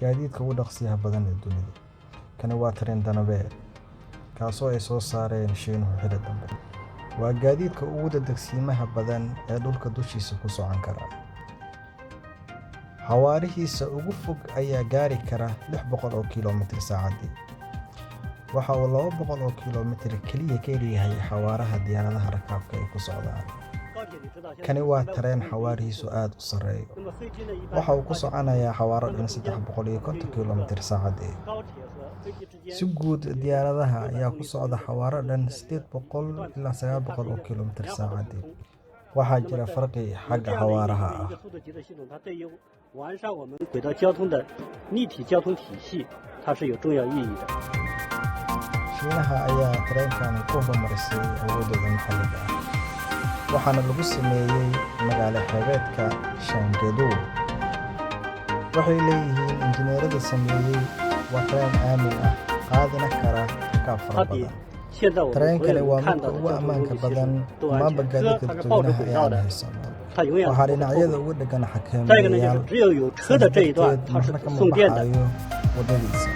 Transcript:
gaadiidka ugu dhaqsiyaha badan ee dunida. Kani waa tareen Danube, kaasoo ay soo saareen Shiinuhu xilli dambe. Waa gaadiidka ugu degdegsiimaha badan ee dhulka dushiisa ku socon kara. Xawaarihiisa ugu fog ayaa gaari kara 600 kiiloomitir saacaddii. Waxa uu 200 kiiloomitir keliya ka leeyahay xawaaraha diyaaradaha rakaabka ay ku socdaan. Kani waa tareen xawaarihiisu aad u sarreeyo. Waxa uu ku soconayaa xawaaro dhan 350 kiiloomitir saacaddii. Si guud, diyaaradaha ayaa ku socda xawaaro dhan 800 ilaa 900 kiiloomitir saacaddii. Waxaa jira farqi xagga xawaaraha ah. Shiinaha ayaa tareenkan ku horumarisay awoodooda maxalliga ah, waxaana lagu sameeyay magaalo xeebeedka Chengdu. Waxay leeyihiin injineerada sameeyay waa tareen aamin ah, qaadina kara rakaab fara badan. Tareenkani waa midka ugu ammaanka badan dhammaanba gaadiidka dadweynaha ee aan haysano. Waxaa dhinacyada uga dheggan xakameeyayaal, sidaas darteed marna kama baxayo waddadiisa.